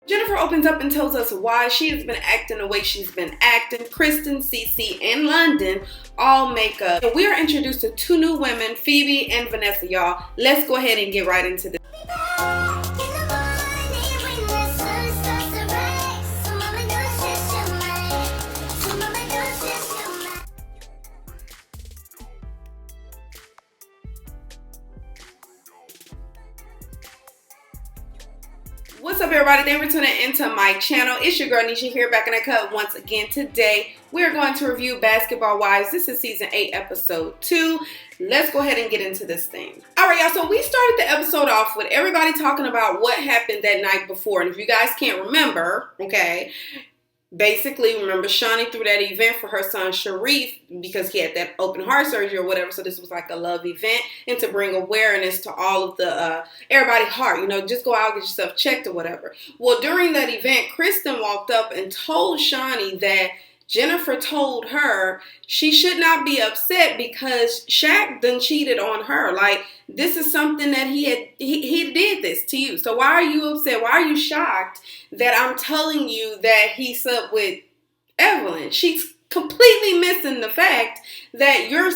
Jennifer opens up and tells us why she has been acting the way she's been acting. Kristen, CeCe, and Londen all make up. And we are introduced to two new women, Phoebe and Vanessa, y'all. Let's go ahead and get right into this. What's up, everybody? Thanks for tuning into my channel. It's your girl Nesha here, back in the cut once again. Today we are going to review Basketball Wives. This is season 8 episode 2. Let's go ahead and get into this thing. Alright, y'all, so we started the episode off with everybody talking about what happened that night before. And if you guys can't remember, okay, basically, remember, Shaunie threw that event for her son Sharif because he had that open heart surgery or whatever. So this was like a love event and to bring awareness to all of the everybody's heart. You know, just go out, get yourself checked or whatever. Well, during that event, Kristen walked up and told Shaunie that Jennifer told her she should not be upset because Shaq done cheated on her. Like, this is something that he did this to you. So why are you upset? Why are you shocked that I'm telling you that he slept with Evelyn? She's completely missing the fact that you're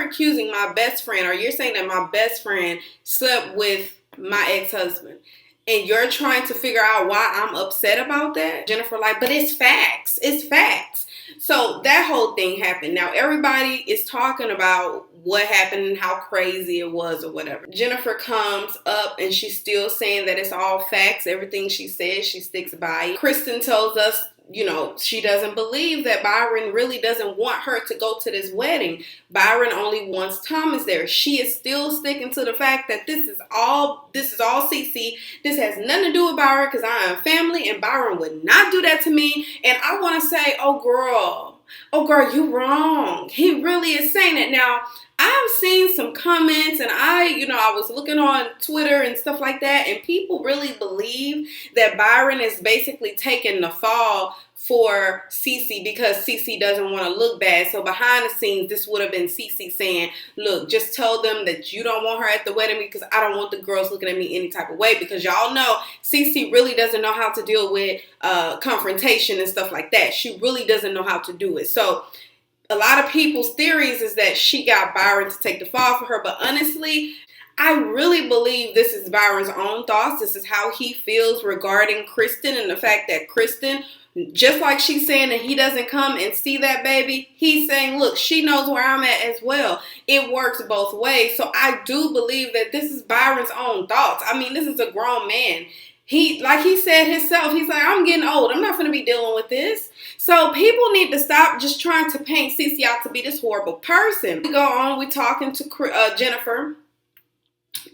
accusing my best friend, or you're saying that my best friend slept with my ex-husband. And you're trying to figure out why I'm upset about that? Jennifer like, but it's facts. It's facts. So that whole thing happened. Now everybody is talking about what happened and how crazy it was or whatever. Jennifer comes up and she's still saying that it's all facts. Everything she says, she sticks by it. Kristen tells us, you know, she doesn't believe that Byron really doesn't want her to go to this wedding. Byron only wants Thomas there. She is still sticking to the fact that this is all CeCe. This has nothing to do with Byron because I am family and Byron would not do that to me. And I want to say, oh girl, you wrong. He really is saying it. Now, I've seen some comments and I was looking on Twitter and stuff like that, and people really believe that Byron is basically taking the fall for CeCe because CeCe doesn't want to look bad. So behind the scenes, this would have been CeCe saying, look, just tell them that you don't want her at the wedding because I don't want the girls looking at me any type of way, because y'all know CeCe really doesn't know how to deal with confrontation and stuff like that. She really doesn't know how to do it. So a lot of people's theories is that she got Byron to take the fall for her. But honestly, I really believe this is Byron's own thoughts. This is how he feels regarding Kristen and the fact that Kristen, just like she's saying that he doesn't come and see that baby, he's saying, look, she knows where I'm at as well. It works both ways. So I do believe that this is Byron's own thoughts. I mean, this is a grown man. Like he said himself, he's like, I'm getting old. I'm not going to be dealing with this. So people need to stop just trying to paint CeCe out to be this horrible person. We go on, we're talking to Jennifer.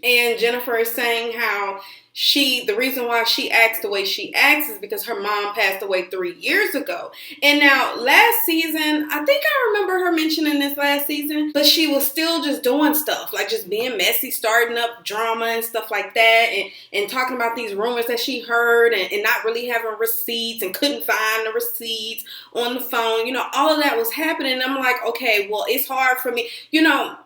And Jennifer is saying how the reason why she acts the way she acts is because her mom passed away 3 years ago. And now last season, I think I remember her mentioning this last season, but she was still just doing stuff, like just being messy, starting up drama and stuff like that, and talking about these rumors that she heard and not really having receipts and couldn't find the receipts on the phone. You know, all of that was happening. And I'm like, okay, well, it's hard for me. You know,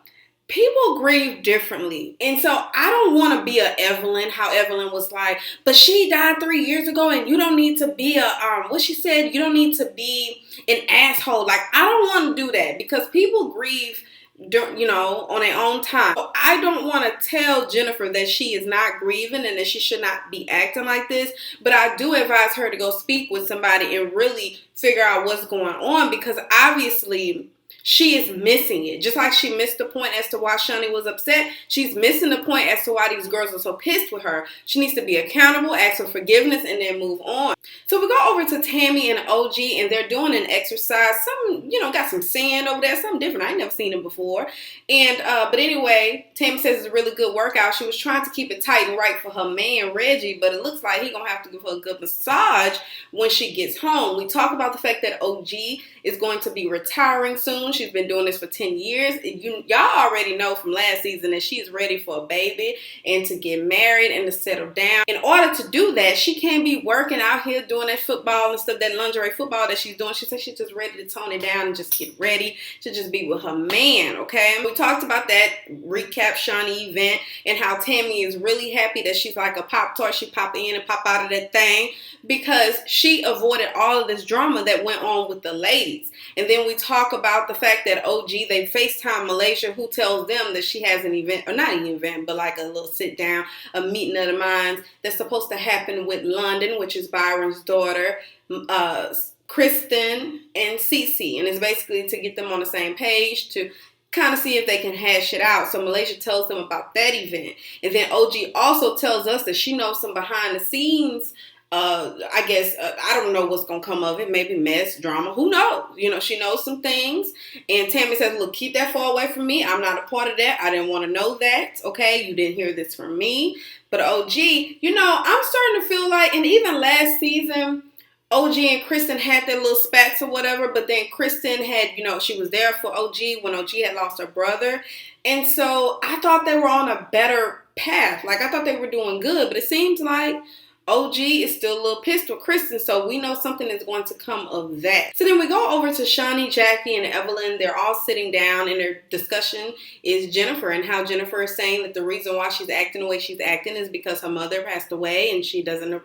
people grieve differently. And so I don't want to be a Evelyn, how Evelyn was like, but she died 3 years ago and you don't need to be what she said, you don't need to be an asshole. Like, I don't want to do that because people grieve, you know, on their own time. So I don't want to tell Jennifer that she is not grieving and that she should not be acting like this. But I do advise her to go speak with somebody and really figure out what's going on, because obviously she is missing it. Just like she missed the point as to why Shaunie was upset, she's missing the point as to why these girls are so pissed with her. She needs to be accountable, ask for forgiveness, and then move on. So we go over to Tammy and OG, and they're doing an exercise. Some, got some sand over there, something different. I ain't never seen them before. And, but anyway, Tammy says it's a really good workout. She was trying to keep it tight and right for her man, Reggie, but it looks like he's going to have to give her a good massage when she gets home. We talk about the fact that OG is going to be retiring soon. She's been doing this for 10 years. Y'all already know from last season that she's ready for a baby and to get married and to settle down. In order to do that, she can't be working out here doing that football and stuff, that lingerie football that she's doing. She said she's just ready to tone it down and just get ready to just be with her man, okay? We talked about that recap Shaunie event and how Tammy is really happy that she's like a Pop-Tart. She pop in and pop out of that thing. because she avoided all of this drama that went on with the ladies. And then we talk about the fact that OG, they FaceTime Malaysia, who tells them that she has an event, or not an event, but like a little sit down, a meeting of the minds that's supposed to happen with Londen, which is Byron's daughter, Kristen, and CeCe. And it's basically to get them on the same page, to kind of see if they can hash it out. So Malaysia tells them about that event. And then OG also tells us that she knows some behind the scenes, I guess, I don't know what's going to come of it. Maybe mess, drama, who knows? You know, she knows some things. And Tammy says, look, keep that far away from me. I'm not a part of that. I didn't want to know that. Okay, you didn't hear this from me. But OG, you know, I'm starting to feel like, and even last season, OG and Kristen had their little spats or whatever, but then Kristen had, you know, she was there for OG when OG had lost her brother. And so I thought they were on a better path. Like, I thought they were doing good, but it seems like OG is still a little pissed with Kristen, so we know something is going to come of that. So then we go over to Shaunie, Jackie, and Evelyn. They're all sitting down, and their discussion is Jennifer, and how Jennifer is saying that the reason why she's acting the way she's acting is because her mother passed away, and she doesn't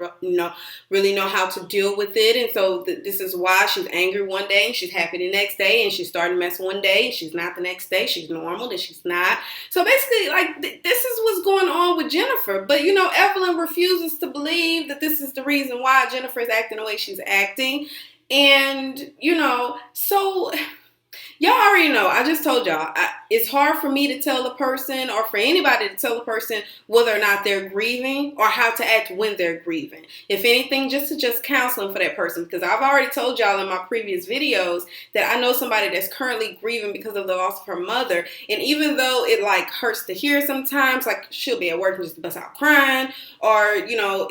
really know how to deal with it. And so this is why she's angry one day, and she's happy the next day, and she's starting to mess one day, and she's not the next day. She's normal, then she's not. So basically, like, this is what's going on with Jennifer. But, you know, Evelyn refuses to believe that this is the reason why Jennifer is acting the way she's acting. And, you know, so y'all already know, I just told y'all, it's hard for me to tell a person, or for anybody to tell a person whether or not they're grieving or how to act when they're grieving. If anything, just suggest counseling for that person, because I've already told y'all in my previous videos that I know somebody that's currently grieving because of the loss of her mother. And even though it like hurts to hear sometimes, like she'll be at work and just bust out crying, or, you know,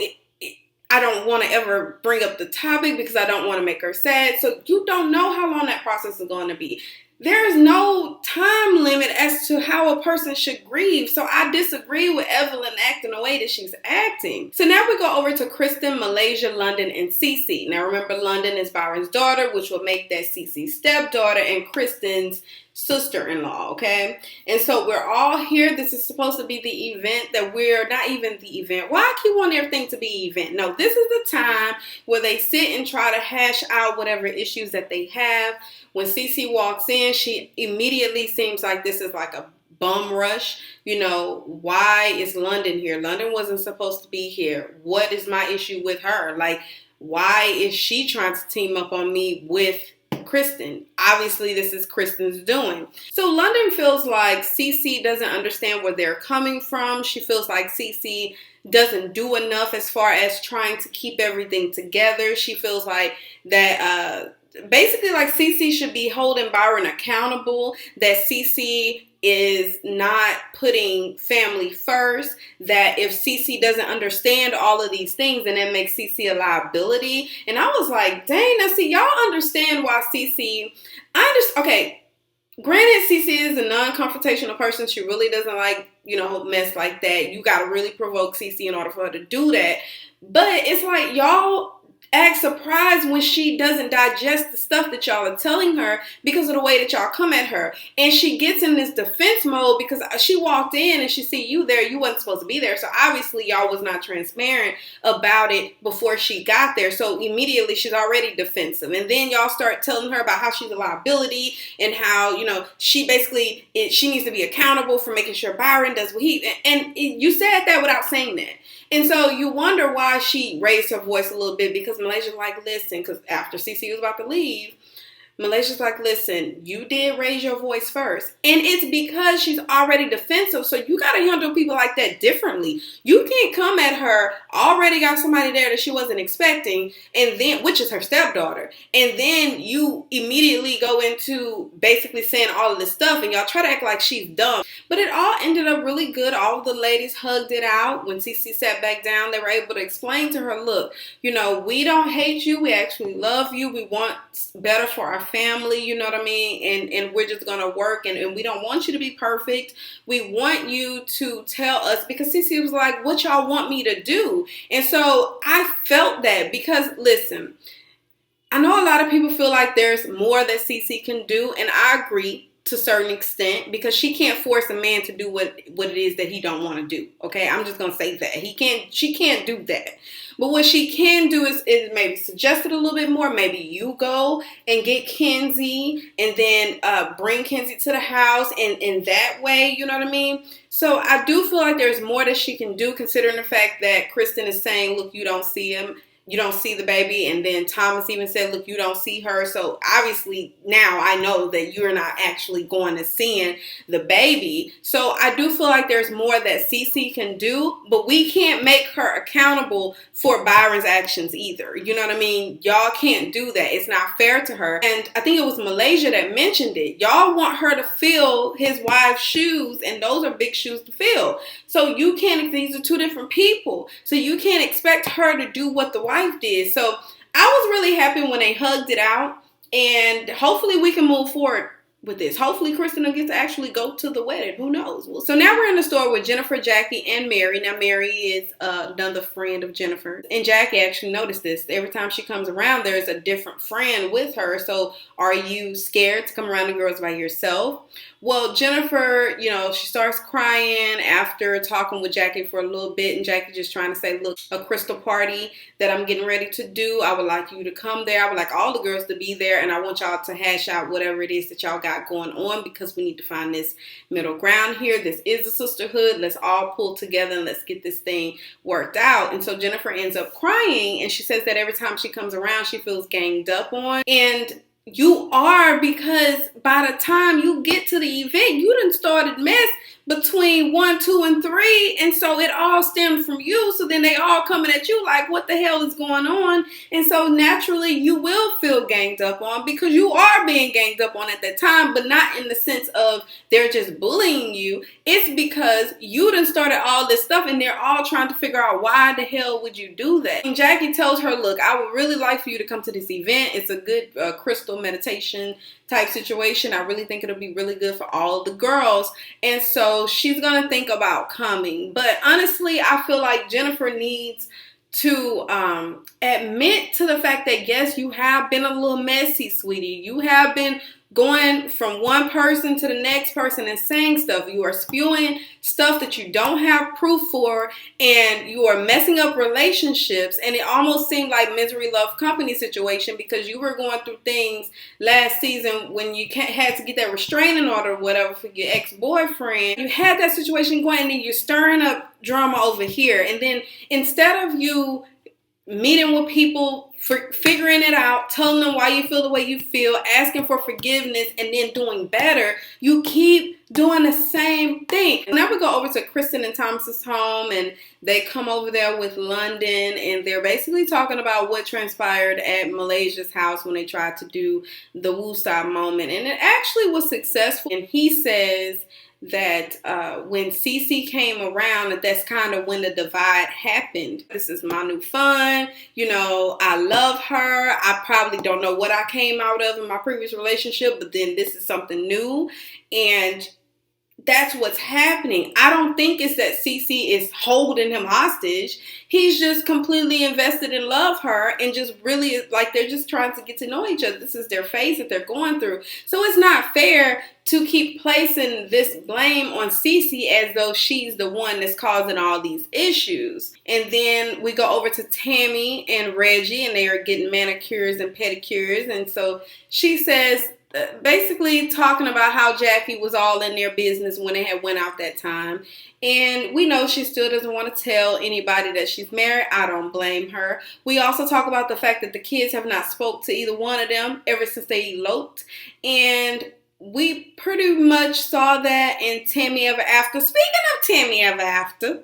I don't want to ever bring up the topic because I don't want to make her sad. So you don't know how long that process is going to be. There is no time limit as to how a person should grieve. So I disagree with Evelyn acting the way that she's acting. So now we go over to Kristen, Malaysia, Londen, and CeCe. Now remember, Londen is Byron's daughter, which will make that CeCe's stepdaughter, and Kristen's sister-in-law, okay? And so we're all here. This is supposed to be the event that we're not even the event. Why I keep wanting everything to be event? No, this is the time where they sit and try to hash out whatever issues that they have. When CeCe walks in, she immediately seems like this is like a bum rush. You know, why is Londen here? Londen wasn't supposed to be here. What is my issue with her? Like, why is she trying to team up on me with Kristen? Obviously, this is Kristen's doing. So Londen feels like CeCe doesn't understand where they're coming from. She feels like CeCe doesn't do enough as far as trying to keep everything together. She feels like that basically like CeCe should be holding Byron accountable, that CeCe is not putting family first, that if CeCe doesn't understand all of these things, then that makes CeCe a liability. And I was like, dang, now see, y'all understand why CeCe, okay, granted, CeCe is a non-confrontational person. She really doesn't like, you know, mess like that. You got to really provoke CeCe in order for her to do that. But it's like, y'all act surprised when she doesn't digest the stuff that y'all are telling her because of the way that y'all come at her. And she gets in this defense mode because she walked in and she see you there. You wasn't supposed to be there. So obviously y'all was not transparent about it before she got there. So immediately she's already defensive. And then y'all start telling her about how she's a liability and how, you know, she basically, she needs to be accountable for making sure Byron does what and you said that without saying that. And so you wonder why she raised her voice a little bit, because Malaysia's like, listen, because after CeCe was about to leave, Malaysia's like, listen, you did raise your voice first. And it's because she's already defensive. So you got to handle people like that differently. You can't come at her, already got somebody there that she wasn't expecting, and then, which is her stepdaughter. And then you immediately go into basically saying all of this stuff and y'all try to act like she's dumb. But it all ended up really good. All of the ladies hugged it out. When CeCe sat back down, they were able to explain to her, look, you know, we don't hate you. We actually love you. We want better for our family, you know what I mean? And we're just gonna work, and we don't want you to be perfect. We want you to tell us, because CeCe was like, what y'all want me to do? And so I felt that, because listen, I know a lot of people feel like there's more that CeCe can do, and I agree. to a certain extent, because she can't force a man to do what it is that he don't want to do. Okay, I'm just gonna say that she can't do that. But what she can do is maybe suggest it a little bit more. Maybe you go and get Kenzie and then bring Kenzie to the house, and in that way, you know what I mean? So I do feel like there's more that she can do, considering the fact that Kristen is saying, look, you don't see him. You don't see the baby. And then Thomas even said, look, you don't see her. So obviously now I know that you're not actually going to seeing the baby. So I do feel like there's more that CeCe can do, but we can't make her accountable for Byron's actions either. You know what I mean? Y'all can't do that. It's not fair to her. And I think it was Malaysia that mentioned it. Y'all want her to fill his wife's shoes, and those are big shoes to fill. So you can't, these are two different people. So you can't expect her to do what the wife did. So I was really happy when they hugged it out, and hopefully we can move forward with this. Hopefully Kristen will get to actually go to the wedding. Who knows? So now we're in the store with Jennifer, Jackie, and Mary. Now Mary is another friend of Jennifer, and Jackie actually noticed this. Every time she comes around, there's a different friend with her. So are you scared to come around the girls by yourself? Well, Jennifer, you know, she starts crying after talking with Jackie for a little bit, and Jackie just trying to say, look, a crystal party that I'm getting ready to do, I would like you to come there. I would like all the girls to be there, and I want y'all to hash out whatever it is that y'all got going on, because we need to find this middle ground here. This is a sisterhood. Let's all pull together and let's get this thing worked out. And so Jennifer ends up crying, and she says that every time she comes around, she feels ganged up on. And you are, because by the time you get to the event, you done started mess between 1, 2, and 3, and so it all stemmed from you. So then they all coming at you like, what the hell is going on? And so naturally you will feel ganged up on, because you are being ganged up on at that time, but not in the sense of they're just bullying you. It's because you done started all this stuff, and they're all trying to figure out why the hell would you do that. And Jackie tells her, look, I would really like for you to come to this event. It's a good crystal meditation type situation. I really think it'll be really good for all of the girls. And so she's going to think about coming. But honestly, I feel like Jennifer needs to admit to the fact that, yes, you have been a little messy, sweetie. You have been going from one person to the next person and saying stuff. You are spewing stuff that you don't have proof for, and you are messing up relationships. And it almost seemed like misery love company situation, because you were going through things last season when you had to get that restraining order or whatever for your ex-boyfriend. You had that situation going, and then you're stirring up drama over here. And then instead of you meeting with people, figuring it out, telling them why you feel the way you feel, asking for forgiveness, and then doing better, you keep doing the same thing. Now we go over to Kristen and Thomas's home, and they come over there with Londen, and they're basically talking about what transpired at Malaysia's house when they tried to do the woosah moment, and it actually was successful. And he says that when CeCe came around, that's kind of when the divide happened. This is my new fun. You know, I love her. I probably don't know what I came out of in my previous relationship, but then this is something new. And that's what's happening. I don't think it's that CeCe is holding him hostage. He's just completely invested in love her, and just really like they're just trying to get to know each other. This is their phase that they're going through. So it's not fair to keep placing this blame on CeCe as though she's the one that's causing all these issues. And then we go over to Tammy and Reggie, and they are getting manicures and pedicures. And so she says, basically talking about how Jackie was all in their business when they had went out that time. And we know she still doesn't want to tell anybody that she's married. I don't blame her. We also talk about the fact that the kids have not spoke to either one of them ever since they eloped. And we pretty much saw that in Tammy Ever After. Speaking of Tammy Ever After,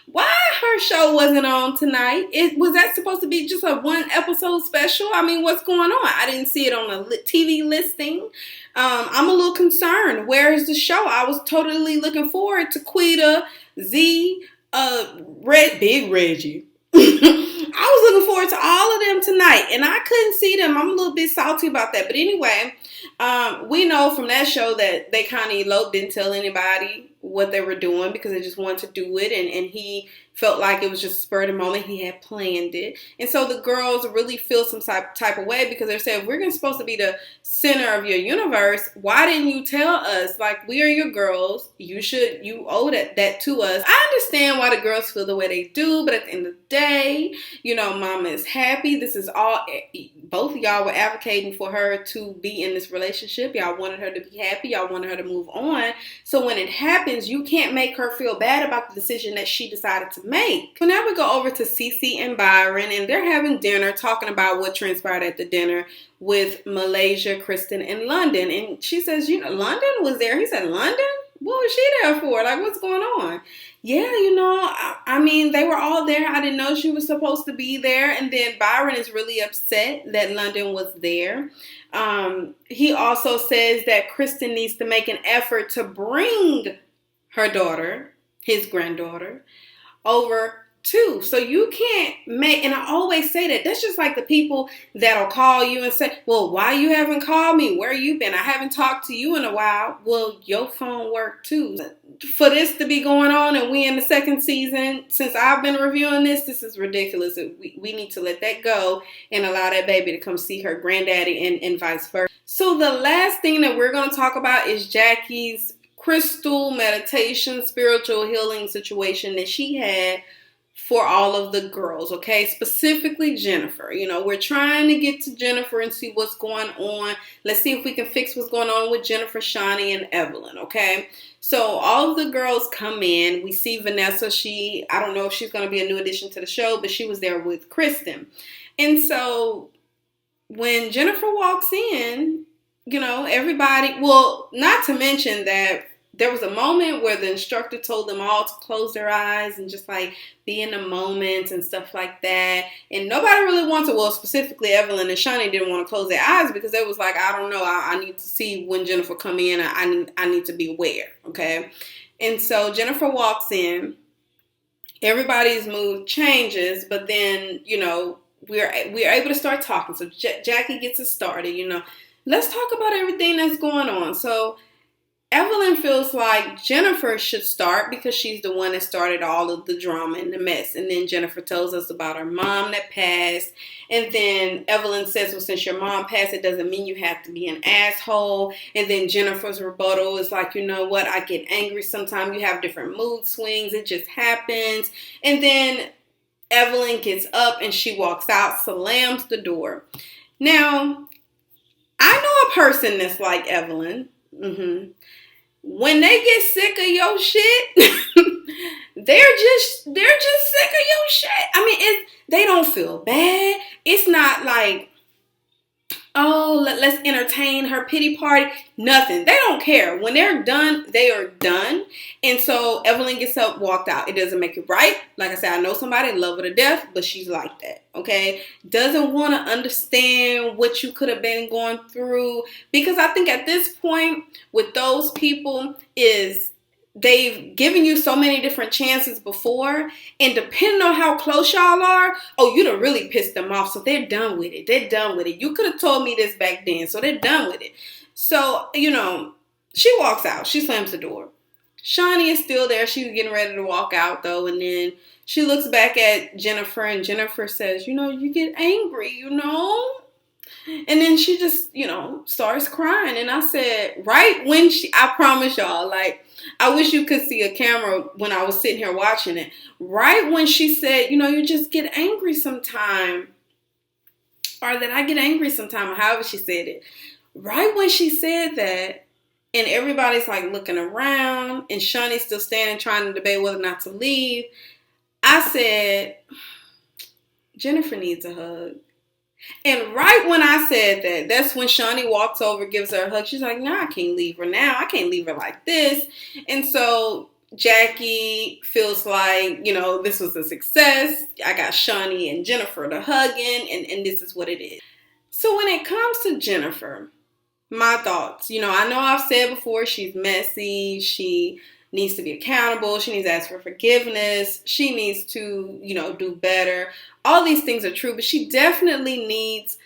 why her show wasn't on tonight? Was that supposed to be just a 1 episode special? I mean, what's going on? I didn't see it on the TV listing. I'm a little concerned. Where is the show? I was totally looking forward to Quita, Z, Big Reggie. I was looking forward to all of them tonight, and I couldn't see them. I'm a little bit salty about that. But anyway, we know from that show that they kind of eloped, didn't tell anybody what they were doing because they just wanted to do it, and he felt like it was just a spur of the moment. He had planned it. And so the girls really feel some type of way because they're saying, we're supposed to be the center of your universe. Why didn't you tell us? Like, we are your girls. You owe that to us. I understand why the girls feel the way they do, but at the end of the day, mama is happy. This is all, both of y'all were advocating for her to be in this relationship. Y'all wanted her to be happy. Y'all wanted her to move on. So when it happens, you can't make her feel bad about the decision that she decided to make. So now we go over to CeCe and Byron, and they're having dinner, talking about what transpired at the dinner with Malaysia, Kristen, and Londen. And she says, Londen was there. He said, Londen? What was she there for? Like, what's going on? Yeah, I mean, they were all there. I didn't know she was supposed to be there. And then Byron is really upset that Londen was there. He also says that Kristen needs to make an effort to bring her daughter, his granddaughter, over too. So you can't make, and I always say that's just like the people that'll call you and say, well, why you haven't called me? Where you been? I haven't talked to you in a while. Well, your phone worked too. For this to be going on and we in the second season, since I've been reviewing this is ridiculous. We need to let that go and allow that baby to come see her granddaddy and vice versa. So the last thing that we're going to talk about is Jackie's crystal meditation, spiritual healing situation that she had for all of the girls, okay? Specifically Jennifer. We're trying to get to Jennifer and see what's going on. Let's see if we can fix what's going on with Jennifer, Shaunie, and Evelyn, okay? So all of the girls come in. We see Vanessa. I don't know if she's going to be a new addition to the show, but she was there with Kristen. And so when Jennifer walks in, everybody, well, not to mention that there was a moment where the instructor told them all to close their eyes and just like be in the moment and stuff like that. And nobody really wants to, well, specifically Evelyn and Shaunie didn't want to close their eyes because it was like, I don't know, I need to see when Jennifer come in. I need to be aware, okay? And so Jennifer walks in. Everybody's mood changes, but then, we're able to start talking. So Jackie gets us started, Let's talk about everything that's going on. So Evelyn feels like Jennifer should start because she's the one that started all of the drama and the mess. And then Jennifer tells us about her mom that passed. And then Evelyn says, well, since your mom passed, it doesn't mean you have to be an asshole. And then Jennifer's rebuttal is like, you know what? I get angry sometimes. You have different mood swings. It just happens. And then Evelyn gets up and she walks out, slams the door. Now, I know a person that's like Evelyn. When they get sick of your shit, they're just sick of your shit. I mean, they don't feel bad. It's not like, oh, let's entertain her pity party. Nothing. They don't care. When they're done, they are done. And so Evelyn gets up, walked out. It doesn't make it right. Like I said, I know somebody, love her to death, but she's like that, okay? Doesn't want to understand what you could have been going through. Because I think at this point, with those people, is they've given you so many different chances before, and depending on how close y'all are, oh, you done really pissed them off, so they're done with it. They're done with it. You could have told me this back then, so they're done with it. So, she walks out. She slams the door. Shaunie is still there. She's getting ready to walk out, though, and then she looks back at Jennifer, and Jennifer says, you get angry, And then she just, starts crying. And I said, right when I promise y'all, like, I wish you could see a camera when I was sitting here watching it. Right when she said, you just get angry sometime. Or that I get angry sometime, or however she said it. Right when she said that, and everybody's like looking around, and Shaunie's still standing trying to debate whether or not to leave, I said, Jennifer needs a hug. And right when I said that, that's when Shaunie walks over, gives her a hug. She's like, I can't leave her now. I can't leave her like this. And so Jackie feels like, this was a success. I got Shaunie and Jennifer to hugging, and this is what it is. So when it comes to Jennifer, my thoughts, I know I've said before, she's messy. She needs to be accountable. She needs to ask for forgiveness. She needs to, do better. All these things are true, but she definitely needs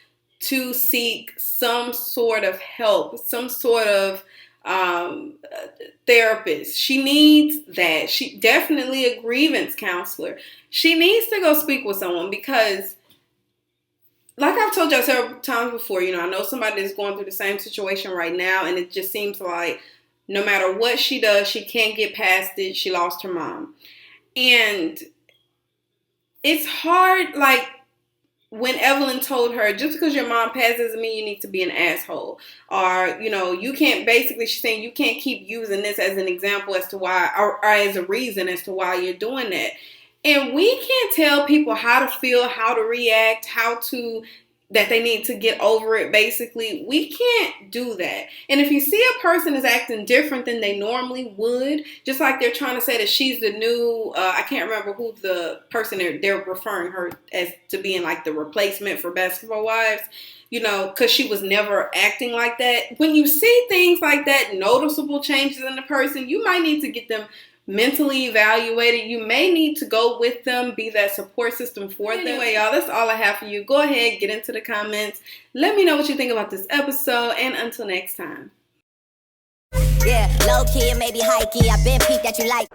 to seek some sort of help, some sort of therapist. She needs that. She definitely a grievance counselor. She needs to go speak with someone because, like I've told y'all several times before, I know somebody that's going through the same situation right now, and it just seems like no matter what she does, she can't get past it. She lost her mom. And it's hard, like, when Evelyn told her, just because your mom passed doesn't mean you need to be an asshole. Or, you can't, basically she's saying you can't keep using this as an example as to why, or as a reason as to why you're doing that. And we can't tell people how to feel, how to react, that they need to get over it, basically. We can't do that. And if you see a person is acting different than they normally would, just like they're trying to say that she's the new, I can't remember who the person they're referring her as to being like the replacement for Basketball Wives, because she was never acting like that. When you see things like that, noticeable changes in the person, you might need to get them mentally evaluated. You may need to go with them, be that support system for them. Anyway, y'all, that's all I have for you. Go ahead, get into the comments. Let me know what you think about this episode, and until next time. Yeah, low key, maybe high key. I been peeped that you like.